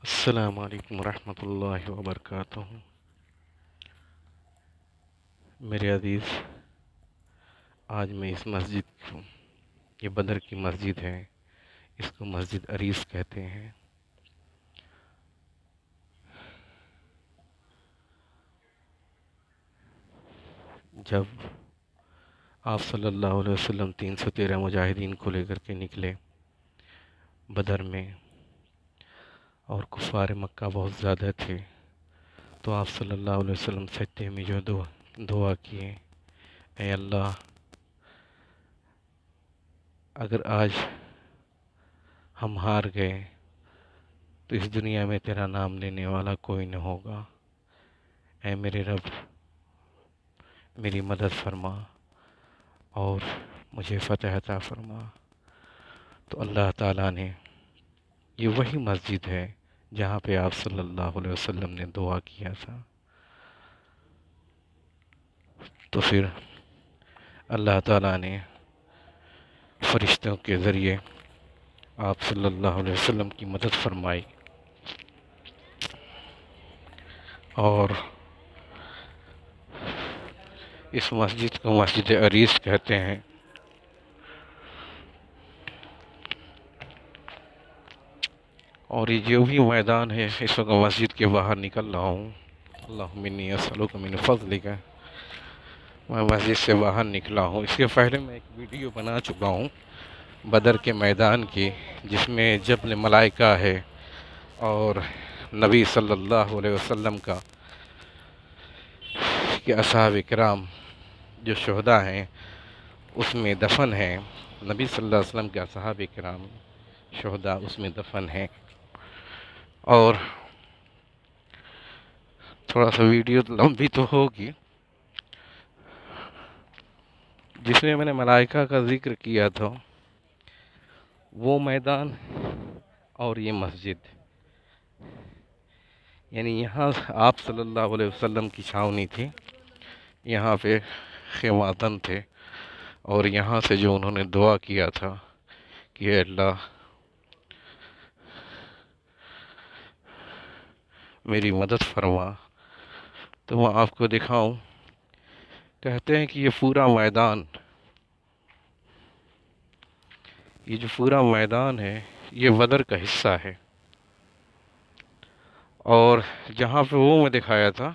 السلام علیکم ورحمۃ اللہ وبرکاتہ۔ میرے عزیز، آج میں اس مسجد کو، یہ بدر کی مسجد ہے، اس کو مسجد عریس کہتے ہیں۔ جب آپ صلی اللہ علیہ وسلم 313 مجاہدین کو لے کر کے نکلے بدر میں، اور کفار مکہ بہت زیادہ تھے، تو آپ صلی اللہ علیہ وسلم سجدے میں جو دعا کیے، اے اللہ، اگر آج ہم ہار گئے تو اس دنیا میں تیرا نام لینے والا کوئی نہ ہوگا۔ اے میرے رب، میری مدد فرما اور مجھے فتح عطا فرما۔ تو اللہ تعالیٰ نے، یہ وہی مسجد ہے جہاں پہ آپ صلی اللہ علیہ وسلم نے دعا کیا تھا۔ تو پھر اللہ تعالیٰ نے فرشتوں کے ذریعے آپ صلی اللہ علیہ وسلم کی مدد فرمائی، اور اس مسجد کو مسجد عریس کہتے ہیں۔ اور یہ جو بھی میدان ہے، اس وقت مسجد کے باہر نکل رہا ہوں، اللہم انی اسألک من فضلک، میں مسجد سے باہر نکلا ہوں۔ اس کے پہلے میں ایک ویڈیو بنا چکا ہوں بدر کے میدان کی، جس میں جبل ملائکہ ہے اور نبی صلی اللہ علیہ وسلم کا کہ اصحاب کرام جو شہداء ہیں اس میں دفن ہیں، نبی صلی اللہ علیہ وسلم کے اصحاب کرام شہداء اس میں دفن ہیں۔ اور تھوڑا سا ویڈیو لمبی تو ہوگی، جس میں نے ملائکہ کا ذکر کیا تھا، وہ میدان اور یہ مسجد، یعنی یہاں آپ صلی اللہ علیہ وسلم کی چھاونی تھی، یہاں پہ خیماتن تھے، اور یہاں سے جو انہوں نے دعا کیا تھا کہ اے اللہ میری مدد فرما، تو میں آپ کو دکھاؤں۔ کہتے ہیں کہ یہ پورا میدان، یہ جو پورا میدان ہے، یہ بدر کا حصہ ہے۔ اور جہاں پہ وہ میں دکھایا تھا،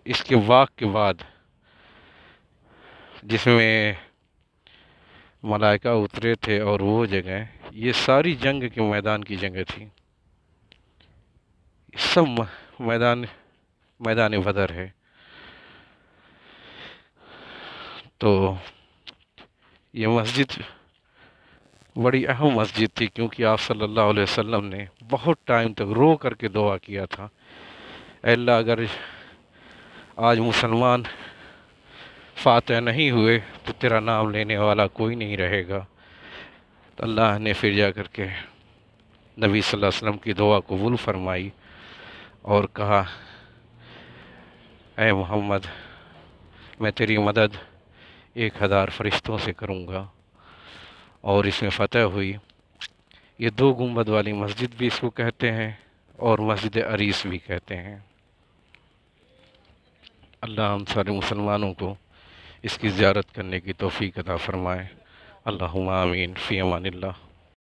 اس کے واق کے بعد جس میں ملائکہ اترے تھے، اور وہ جگہ، یہ ساری جنگ کے میدان کی جگہ تھی، سب میدان بدر ہے۔ تو یہ مسجد بڑی اہم مسجد تھی، کیونکہ آپ صلی اللہ علیہ وسلم نے بہت ٹائم تک رو کر کے دعا کیا تھا، اے اللہ اگر آج مسلمان فاتح نہیں ہوئے تو تیرا نام لینے والا کوئی نہیں رہے گا۔ تو اللہ نے پھر جا کر کے نبی صلی اللہ علیہ وسلم کی دعا قبول فرمائی اور کہا، اے محمد، میں تیری مدد 1000 فرشتوں سے کروں گا، اور اس میں فتح ہوئی۔ یہ 2 گنبد والی مسجد بھی اس کو کہتے ہیں، اور مسجد عریس بھی کہتے ہیں۔ اللہ ہم سارے مسلمانوں کو اس کی زیارت کرنے کی توفیق عطا فرمائے۔ اللہم آمین، فی امان اللہ۔